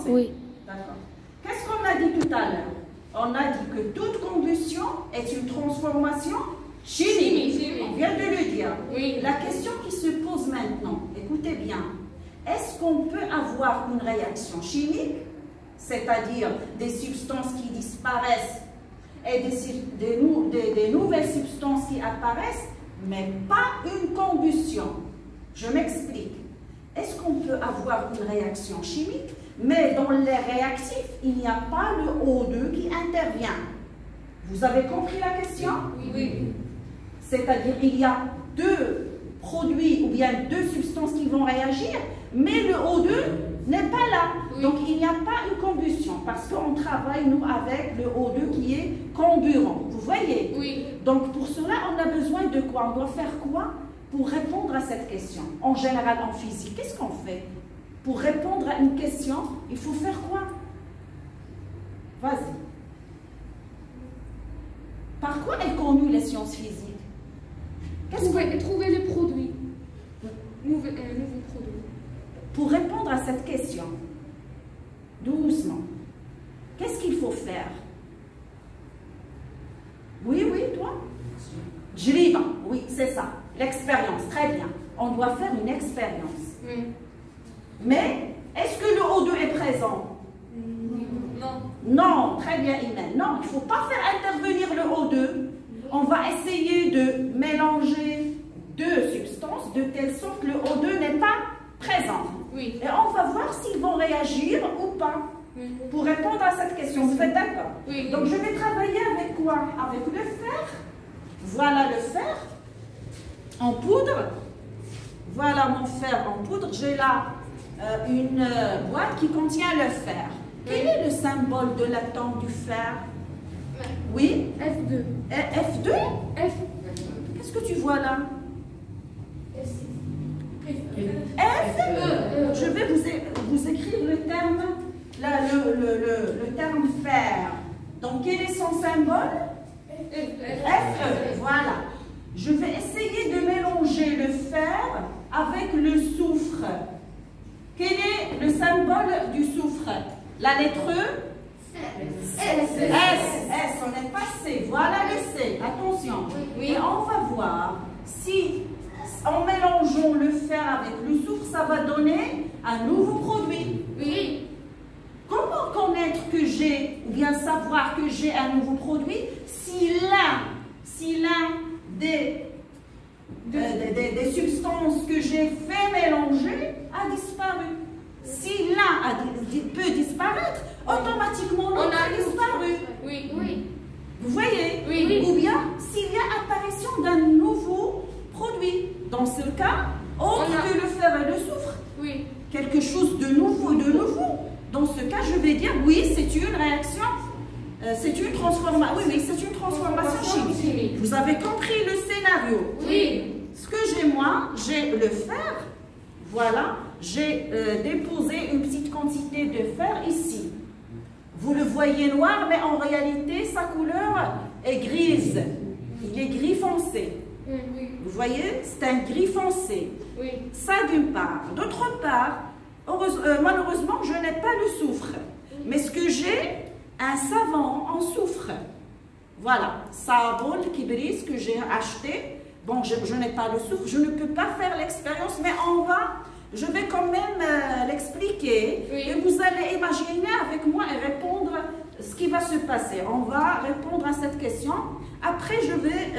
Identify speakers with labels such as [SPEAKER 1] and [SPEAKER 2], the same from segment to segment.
[SPEAKER 1] commencer?
[SPEAKER 2] Oui.
[SPEAKER 1] D'accord. Qu'est-ce qu'on a dit tout à l'heure? On a dit que toute combustion est une transformation chimique. On vient de le dire.
[SPEAKER 2] Oui.
[SPEAKER 1] La question qui se pose maintenant, écoutez bien, est-ce qu'on peut avoir une réaction chimique, c'est-à-dire des substances qui disparaissent et des nouvelles substances qui apparaissent, mais pas une combustion? Je m'explique. Est-ce qu'on peut avoir une réaction chimique, mais dans les réactifs, il n'y a pas le O2 qui intervient? Vous avez compris la question?
[SPEAKER 2] Oui.
[SPEAKER 1] C'est-à-dire il y a deux produits ou bien deux substances qui vont réagir, mais le O2 n'est pas là.
[SPEAKER 2] Oui.
[SPEAKER 1] Donc il n'y a pas une combustion parce qu'on travaille, nous, avec le O2 qui est comburant. Vous voyez?
[SPEAKER 2] Oui.
[SPEAKER 1] Donc pour cela, on a besoin de quoi? On doit faire quoi pour répondre à cette question? En général, en physique, qu'est-ce qu'on fait? Pour répondre à une question, il faut faire quoi? Vas-y. Par quoi est connue les sciences physiques?
[SPEAKER 2] Trouver les produits. Nouveau produit.
[SPEAKER 1] Pour répondre à cette question, doucement, qu'est-ce qu'il faut faire? Oui, toi? Jriba, oui, c'est ça. L'expérience, très bien. On doit faire une expérience.
[SPEAKER 2] Oui.
[SPEAKER 1] Mais, est-ce que le O2 est présent?
[SPEAKER 2] Non.
[SPEAKER 1] Non, très bien, Imen. Non, il ne faut pas faire intervenir le O2. On va essayer de mélanger deux substances de telle sorte que le O2 n'est pas présent.
[SPEAKER 2] Oui.
[SPEAKER 1] Et on va voir s'ils vont réagir ou pas.
[SPEAKER 2] Oui.
[SPEAKER 1] Pour répondre à cette question, vous êtes d'accord?
[SPEAKER 2] Oui.
[SPEAKER 1] Donc je vais travailler avec quoi? Avec le fer. Voilà le fer en poudre. Voilà mon fer en poudre. J'ai là une boîte qui contient le fer. Quel est le symbole de l'atome du fer? Oui?
[SPEAKER 2] F2.
[SPEAKER 1] F2?
[SPEAKER 2] F.
[SPEAKER 1] Qu'est-ce que tu vois là? F. Je vais vous écrire le terme, le terme fer. Donc quel est son symbole? Fe. Voilà. Je vais essayer de mélanger le fer avec le soufre. Quel est le symbole du soufre? La lettre E? S, on n'est pas C. Voilà le C. Attention.
[SPEAKER 2] Oui.
[SPEAKER 1] Et on va voir si, en mélangeant le fer avec le soufre, ça va donner un nouveau produit.
[SPEAKER 2] Oui.
[SPEAKER 1] Comment connaître que j'ai, ou bien savoir que j'ai un nouveau produit, si l'un des substances que j'ai fait mélanger a disparu? Si l'un peut disparaître, automatiquement l'autre a disparu.
[SPEAKER 2] Oui.
[SPEAKER 1] Vous voyez?
[SPEAKER 2] Oui.
[SPEAKER 1] Ou bien s'il y a apparition d'un nouveau produit. Dans ce cas, autre que le fer et le soufre,
[SPEAKER 2] Oui.
[SPEAKER 1] quelque chose de nouveau. Dans ce cas, je vais dire oui, c'est une réaction, c'est une transformation. Oui, c'est une transformation chimique. Vous avez compris le scénario?
[SPEAKER 2] Oui.
[SPEAKER 1] Ce que j'ai moi, j'ai le fer. Voilà, j'ai déposé une petite quantité de fer ici. Vous le voyez noir, mais en réalité, sa couleur est grise. Il est gris foncé.
[SPEAKER 2] Oui.
[SPEAKER 1] Vous voyez, c'est un gris foncé.
[SPEAKER 2] Oui.
[SPEAKER 1] Ça d'une part. D'autre part, malheureusement, je n'ai pas le soufre. Mais ce que j'ai, un savon en soufre. Voilà, savon kibris que j'ai acheté. Bon, je n'ai pas le soufre, je ne peux pas faire l'expérience, mais je vais quand même l'expliquer.
[SPEAKER 2] Oui.
[SPEAKER 1] Et vous allez imaginer avec moi et répondre ce qui va se passer. On va répondre à cette question. Après, je vais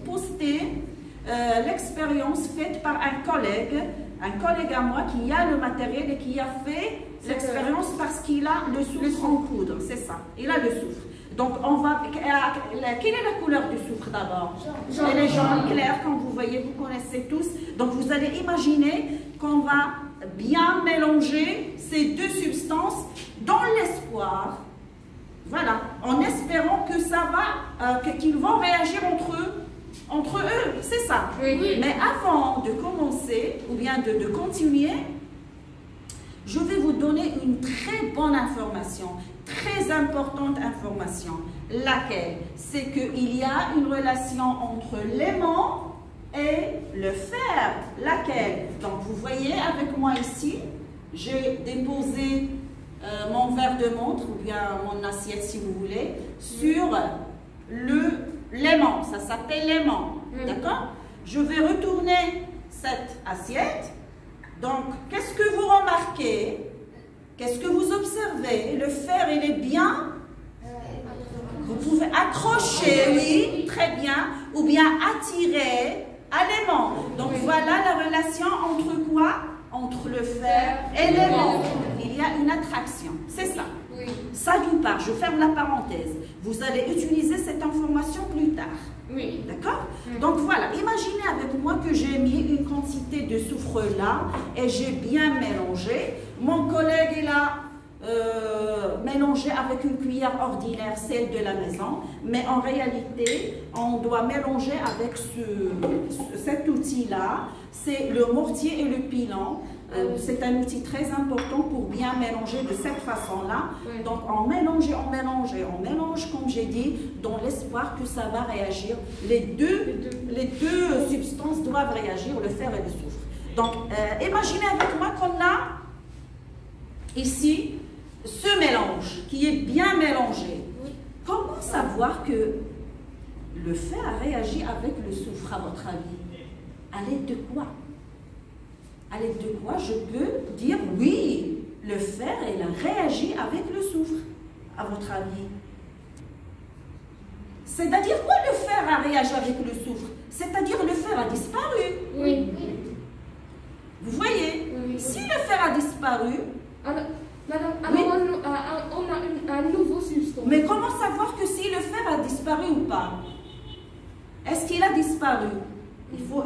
[SPEAKER 1] poster l'expérience faite par un collègue à moi qui a le matériel et qui a fait l'expérience parce qu'il a le soufre en poudre. C'est ça, il a le soufre. Donc, on va. Quelle est la couleur du soufre d'abord? Elle est jaune clair, comme vous voyez, vous connaissez tous. Donc, vous allez imaginer qu'on va bien mélanger ces deux substances dans l'espoir, voilà, en espérant que ça va, qu'ils vont réagir entre eux, c'est ça.
[SPEAKER 2] Oui.
[SPEAKER 1] Mais avant de commencer, ou bien de continuer, je vais vous donner une très bonne information, très importante information. Laquelle? C'est qu'il y a une relation entre l'aimant et le fer. Laquelle? Donc vous voyez avec moi ici, j'ai déposé mon verre de montre ou bien mon assiette si vous voulez sur l'aimant. Ça s'appelle l'aimant. D'accord? Je vais retourner cette assiette. Donc, qu'est-ce que vous remarquez? Qu'est-ce que vous observez? Le fer, il est bien. Vous pouvez accrocher, oui, très bien, ou bien attirer à l'aimant. Donc, voilà la relation entre quoi? Entre le fer et l'aimant. Il y a une attraction. C'est ça. Ça d'une part, je ferme la parenthèse. Vous allez utiliser cette information plus tard.
[SPEAKER 2] Oui.
[SPEAKER 1] D'accord? Donc voilà, imaginez avec moi que j'ai mis une quantité de soufre là et j'ai bien mélangé. Mon collègue il a mélangé avec une cuillère ordinaire, celle de la maison, mais en réalité, on doit mélanger avec cet outil-là. C'est le mortier et le pilon. C'est un outil très important pour bien mélanger de cette façon-là. Donc on mélange, comme j'ai dit, dans l'espoir que ça va réagir. Les deux substances doivent réagir, le fer et le soufre. Donc imaginez avec moi qu'on a ici ce mélange qui est bien mélangé. Comment savoir que le fer a réagi avec le soufre à votre avis? À l'aide de quoi? À l'aide de quoi je peux dire oui, le fer il a réagi avec le soufre, à votre avis? C'est-à-dire quoi le fer a réagi avec le soufre? C'est-à-dire le fer a disparu.
[SPEAKER 2] Oui.
[SPEAKER 1] Vous voyez? Si le fer a disparu,
[SPEAKER 2] Madame, on a un nouveau substance.
[SPEAKER 1] mais comment savoir que si le fer a disparu ou pas? Est-ce qu'il a disparu? Il faut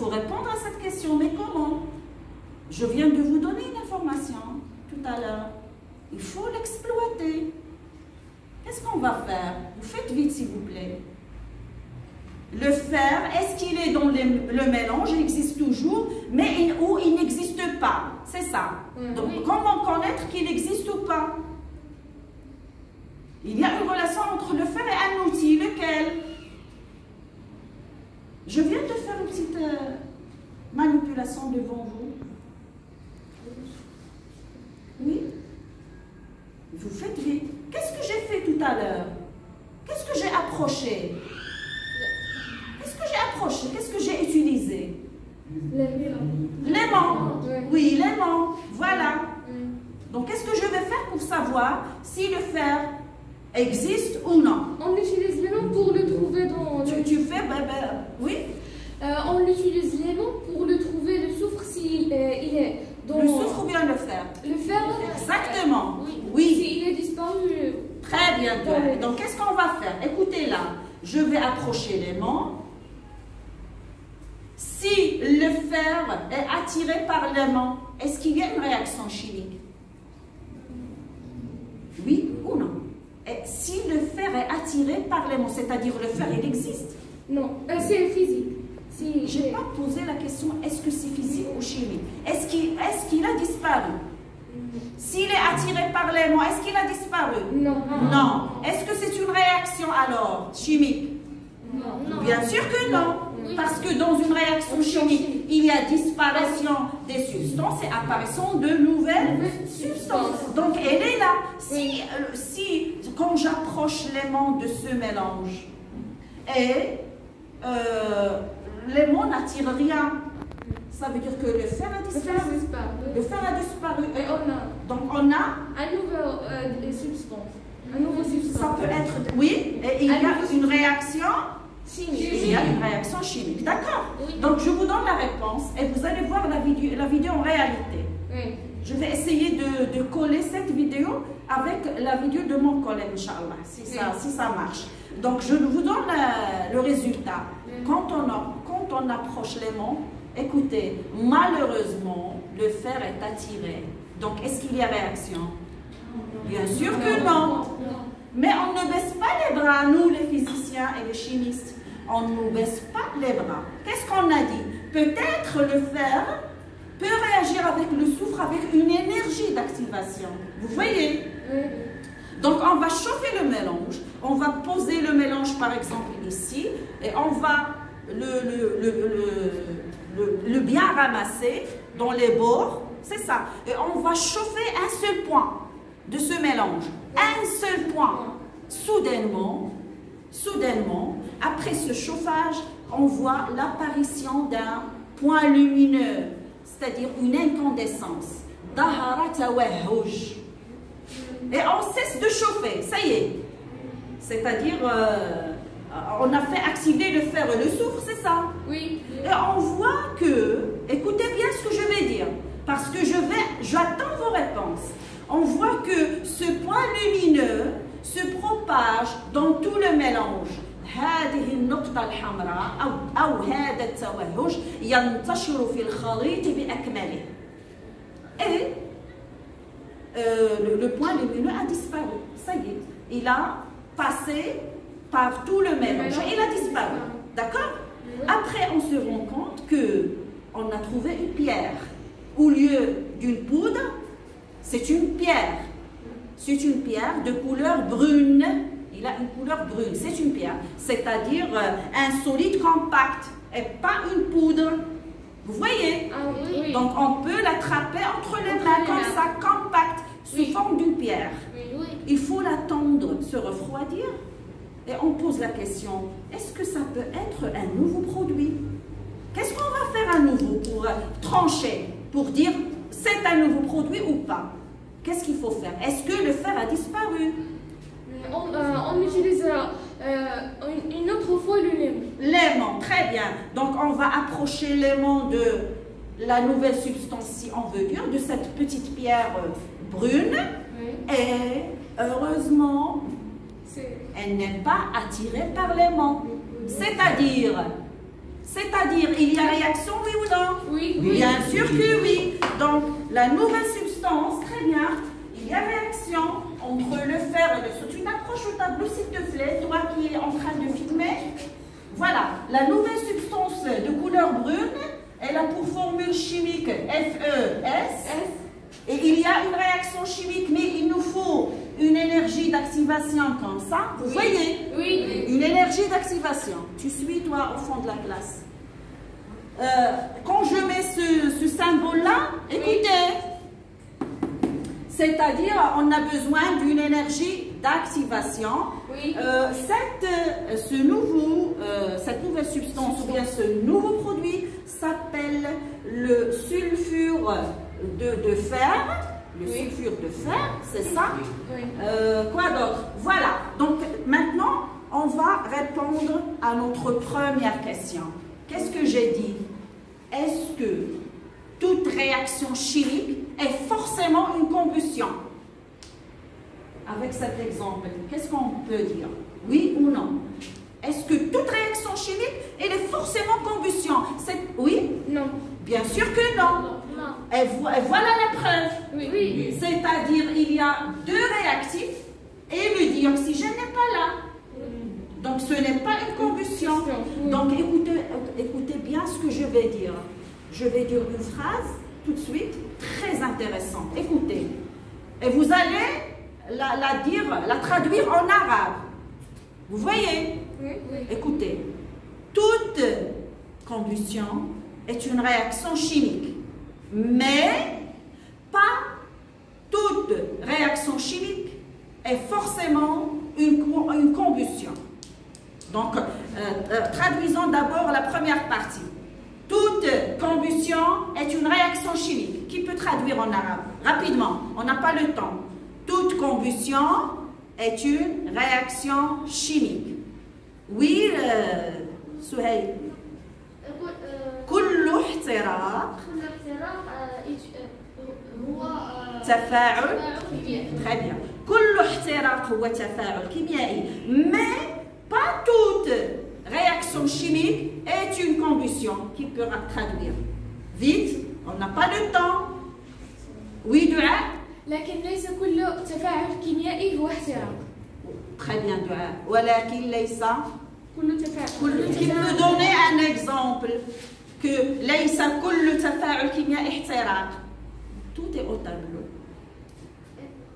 [SPEAKER 1] répondre à cette question, mais comment? Je viens de vous donner une information tout à l'heure. Il faut l'exploiter. Qu'est-ce qu'on va faire? Vous faites vite, s'il vous plaît. Le fer, est-ce qu'il est dans le mélange? Il existe toujours, mais ou il n'existe pas. C'est ça. Donc, comment connaître qu'il existe ou pas? Il y a une relation entre le fer et un outil. Lequel? Je viens de faire une petite manipulation devant vous. Oui? Vous faites vite. Qu'est-ce que j'ai fait tout à l'heure? Qu'est-ce que j'ai approché? Qu'est-ce que j'ai approché? Qu'est-ce que j'ai utilisé? L'aimant. Oui, l'aimant. Voilà. Donc, qu'est-ce que je vais faire pour savoir si le fer existe ou non?
[SPEAKER 2] On utilise l'aimant pour le trouver dans...
[SPEAKER 1] Tu fais... oui?
[SPEAKER 2] On utilise l'aimant pour le trouver, le soufre, s'il il est dans...
[SPEAKER 1] Le soufre ou bien le fer?
[SPEAKER 2] Le fer.
[SPEAKER 1] Exactement.
[SPEAKER 2] Oui. S'il est disparu...
[SPEAKER 1] Très bien. Donc, qu'est-ce qu'on va faire? Écoutez là. Je vais approcher l'aimant. Si le fer est attiré par l'aimant, est-ce qu'il y a une réaction chimique? Oui ou non? Et si le fer est attiré par l'aimant, c'est-à-dire le fer, il existe?
[SPEAKER 2] Non, c'est physique.
[SPEAKER 1] Je n'ai pas posé la question, est-ce que c'est physique ou chimique? Est-ce qu'il a disparu? S'il est attiré par l'aimant, est-ce qu'il a disparu?
[SPEAKER 2] Non.
[SPEAKER 1] Non. Est-ce que c'est une réaction alors chimique?
[SPEAKER 2] Non.
[SPEAKER 1] Bien sûr que non. Parce que dans une réaction chimique, il y a disparition des substances et apparition de nouvelles substances. Donc elle est là. Si quand j'approche l'aimant de ce mélange et l'aimant n'attire rien, ça veut dire que le fer a disparu. Le fer a disparu.
[SPEAKER 2] Et
[SPEAKER 1] donc on a
[SPEAKER 2] un nouveau substance. Un nouveau substance.
[SPEAKER 1] Ça peut être, oui, et il y a une réaction
[SPEAKER 2] chimique.
[SPEAKER 1] Il y a une réaction chimique, d'accord? Donc je vous donne la réponse et vous allez voir la vidéo en réalité. Je vais essayer de coller cette vidéo avec la vidéo de mon collègue, Inch'Allah, si ça marche. Donc je vous donne le résultat. Quand on approche l'aimant, écoutez, malheureusement, le fer est attiré. Donc est-ce qu'il y a réaction? Bien sûr que non. Mais on ne baisse pas les bras, nous les physiciens et les chimistes. On ne baisse pas les bras. Qu'est-ce qu'on a dit? Peut-être le fer peut réagir avec le soufre avec une énergie d'activation. Vous voyez? Donc on va chauffer le mélange. On va poser le mélange par exemple ici. Et on va le bien ramasser dans les bords. C'est ça. Et on va chauffer un seul point. de ce mélange. Un seul point. Soudainement, après ce chauffage, on voit l'apparition d'un point lumineux, c'est-à-dire une incandescence. Et on cesse de chauffer, ça y est. C'est-à-dire, on a fait activer le fer et le soufre, c'est ça?
[SPEAKER 2] Oui.
[SPEAKER 1] Et on voit que, écoutez bien ce que je vais dire, parce que j'attends vos réponses. On voit que ce point lumineux se propage dans tout le mélange. هذه النقطة الحمراء أو هذا التوهج ينتشر في الخليط بأكمله. Et le point lumineux a disparu. Ça y est, il a passé par tout le mélange. Il a disparu. D'accord? Après, on se rend compte qu'on a trouvé une pierre. Au lieu d'une poudre, c'est une pierre. C'est une pierre de couleur brune. Il a une couleur brune. C'est une pierre. C'est-à-dire un solide compact et pas une poudre. Vous voyez?
[SPEAKER 2] Ah, oui.
[SPEAKER 1] Donc on peut l'attraper entre les mains comme ça, compact, sous forme d'une pierre.
[SPEAKER 2] Oui.
[SPEAKER 1] Il faut l'attendre se refroidir et on pose la question, est-ce que ça peut être un nouveau produit? Qu'est-ce qu'on va faire à nouveau pour trancher, pour dire c'est un nouveau produit ou pas? Qu'est-ce qu'il faut faire? Est-ce que le fer a disparu?
[SPEAKER 2] On utilisera une autre fois le l'aimant.
[SPEAKER 1] L'aimant, très bien. Donc on va approcher l'aimant de la nouvelle substance, si on veut dire, de cette petite pierre brune.
[SPEAKER 2] Oui.
[SPEAKER 1] Et heureusement, elle n'est pas attirée par l'aimant. C'est-à-dire, il y a réaction, oui ou non?
[SPEAKER 2] Oui.
[SPEAKER 1] Bien sûr que oui. Donc, la nouvelle substance, très bien, il y a réaction entre le fer et le soufre. Tu t'approches au tableau, s'il te plaît, toi qui es en train de filmer. Voilà, la nouvelle substance de couleur brune, elle a pour formule chimique FeS. Et il y a une réaction chimique, mais il nous faut une énergie d'activation comme ça. Vous voyez?
[SPEAKER 2] Oui.
[SPEAKER 1] Une énergie d'activation. Tu suis, toi, au fond de la classe. Quand je mets ce symbole-là, écoutez, c'est-à-dire on a besoin d'une énergie d'activation.
[SPEAKER 2] Oui.
[SPEAKER 1] Cette nouvelle substance ou bien ce nouveau produit s'appelle le sulfure de fer. Le sulfure de fer, c'est ça?
[SPEAKER 2] Oui.
[SPEAKER 1] Quoi d'autre? Voilà. Donc maintenant, on va répondre à notre première question. Qu'est-ce que j'ai dit? Est-ce que toute réaction chimique est forcément une combustion? Avec cet exemple, qu'est-ce qu'on peut dire? Oui ou non? Est-ce que toute réaction chimique, elle est forcément combustion? Oui?
[SPEAKER 2] Non.
[SPEAKER 1] Bien sûr que non. Et voilà la preuve.
[SPEAKER 2] Oui.
[SPEAKER 1] C'est-à-dire, il y a deux réactifs et le dioxygène n'est pas là. Donc, ce n'est pas une combustion. Donc, écoutez bien ce que je vais dire. Je vais dire une phrase tout de suite très intéressante. Écoutez. Et vous allez la traduire en arabe. Vous voyez?
[SPEAKER 2] Oui.
[SPEAKER 1] Écoutez. Toute combustion est une réaction chimique. Mais pas toute réaction chimique est forcément une combustion. Donc, traduisons d'abord la première partie. Toute combustion est une réaction chimique. Qui peut traduire en arabe? Rapidement, on n'a pas le temps. Toute combustion est une réaction chimique. Oui, Souhaïl. كل احتراق
[SPEAKER 2] هو
[SPEAKER 1] تفاعل très bien. كل احتراق هو تفاعل كيميائي. Mais pas toute réaction chimique est une combustion. Qui peut traduire? Vite, on n'a pas le temps. Oui, Dua.
[SPEAKER 2] لكن ليس كل تفاعل كيميائي هو احتراق.
[SPEAKER 1] Très bien, Dua. ولكن ليس
[SPEAKER 2] كل تفاعل.
[SPEAKER 1] Qui peut donner un exemple que ليس كل تفاعل كيميائي احتراق. Tout est au tableau.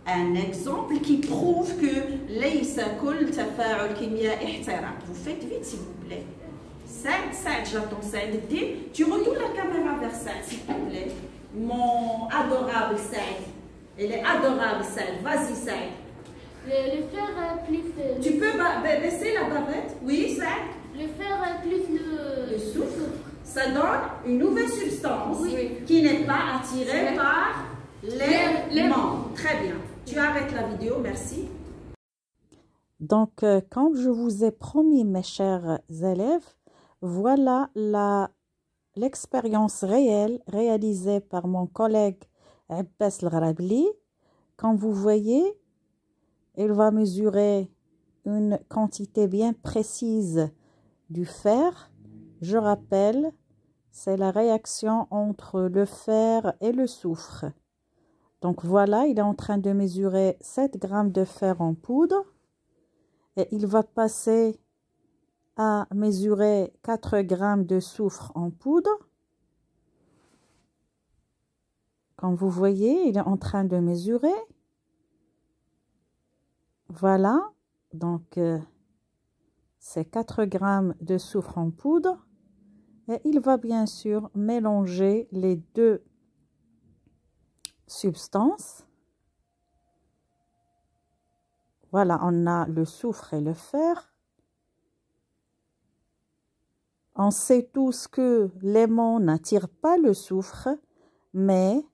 [SPEAKER 1] Un exemple qui prouve que ليس كل تفاعل كيميائي احتراق. Vous faites vite s'il vous plaît. Saad, j'attends Saad. Tu retournes la caméra vers Saad s'il te plaît. Mon adorable Saad. Elle est adorable, Saïd. Vas-y, Saïd.
[SPEAKER 2] Le fer plus...
[SPEAKER 1] Tu peux baisser la bavette? Oui, Saïd.
[SPEAKER 2] Le fer plus
[SPEAKER 1] Le soufre. Ça donne une nouvelle substance qui n'est pas attirée par l'aimant. Très bien. Tu arrêtes la vidéo, merci.
[SPEAKER 3] Donc, comme je vous ai promis, mes chers élèves, voilà l'expérience réelle réalisée par mon collègue Abbas El-Gharabli. Comme vous voyez, il va mesurer une quantité bien précise du fer. Je rappelle, c'est la réaction entre le fer et le soufre. Donc voilà, il est en train de mesurer 7 grammes de fer en poudre et il va passer à mesurer 4 grammes de soufre en poudre. Comme vous voyez, il est en train de mesurer. Voilà, donc c'est 4 grammes de soufre en poudre. Et il va bien sûr mélanger les deux substances. Voilà, on a le soufre et le fer. On sait tous que l'aimant n'attire pas le soufre, mais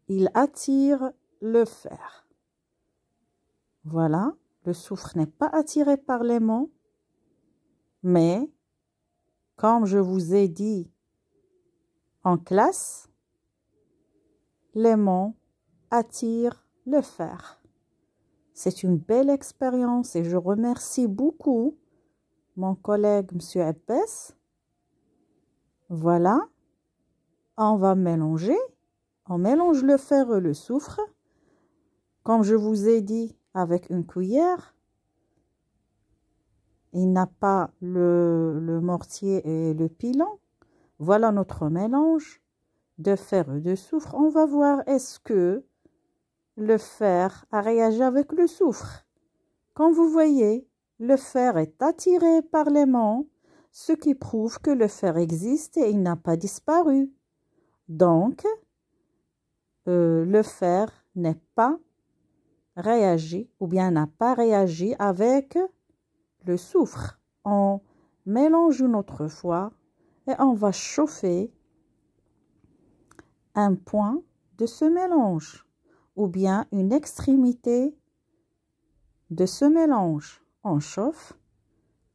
[SPEAKER 3] il attire le fer. Voilà, le soufre n'est pas attiré par l'aimant, mais comme je vous ai dit en classe, l'aimant attire le fer. C'est une belle expérience et je remercie beaucoup mon collègue M. Abbas. Voilà, on va mélanger. On mélange le fer et le soufre. Comme je vous ai dit, avec une cuillère. Il n'a pas le mortier et le pilon. Voilà notre mélange de fer et de soufre. On va voir est-ce que le fer a réagi avec le soufre. Comme vous voyez, le fer est attiré par l'aimant, ce qui prouve que le fer existe et il n'a pas disparu. Donc, le fer n'est pas réagi ou bien n'a pas réagi avec le soufre. On mélange une autre fois et on va chauffer un point de ce mélange ou bien une extrémité de ce mélange. On chauffe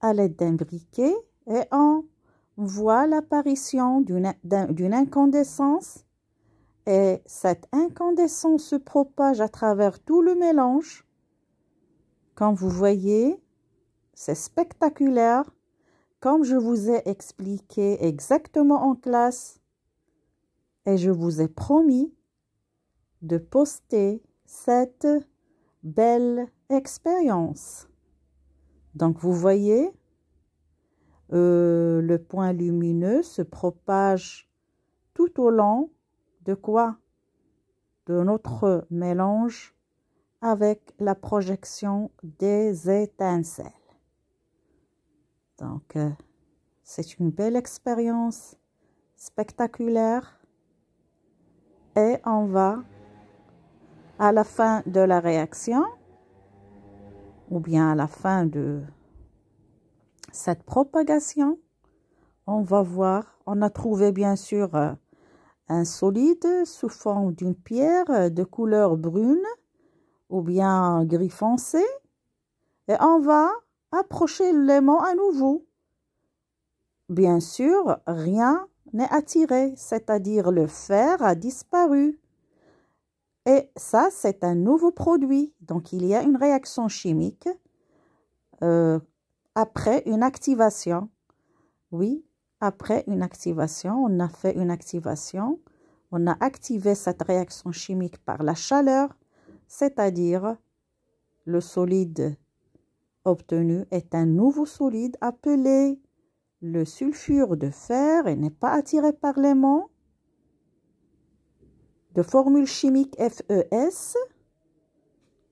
[SPEAKER 3] à l'aide d'un briquet et on voit l'apparition d'une incandescence et cette incandescence se propage à travers tout le mélange. Comme vous voyez, c'est spectaculaire, comme je vous ai expliqué exactement en classe et je vous ai promis de poster cette belle expérience. Donc vous voyez, le point lumineux se propage tout au long de quoi? De notre mélange avec la projection des étincelles. Donc, c'est une belle expérience spectaculaire. Et on va, à la fin de la réaction, ou bien à la fin de cette propagation, on va voir, on a trouvé bien sûr un solide sous forme d'une pierre de couleur brune ou bien gris foncé et on va approcher l'aimant à nouveau. Bien sûr, rien n'est attiré, c'est-à-dire le fer a disparu. Et ça, c'est un nouveau produit. Donc, il y a une réaction chimique après une activation. Oui, après une activation, on a fait une activation. On a activé cette réaction chimique par la chaleur, c'est-à-dire le solide obtenu est un nouveau solide appelé le sulfure de fer et n'est pas attiré par l'aimant. De formule chimique FeS.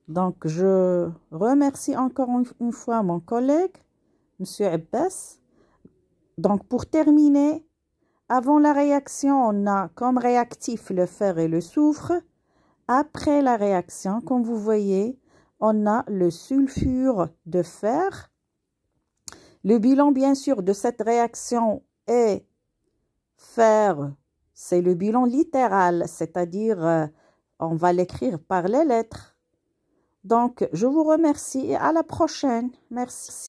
[SPEAKER 3] Donc, je remercie encore une fois mon collègue, M. Abbas. Donc, pour terminer, avant la réaction, on a comme réactif le fer et le soufre. Après la réaction, comme vous voyez, on a le sulfure de fer. Le bilan, bien sûr, de cette réaction est fer. C'est le bilan littéral, c'est-à-dire on va l'écrire par les lettres. Donc, je vous remercie et à la prochaine. Merci.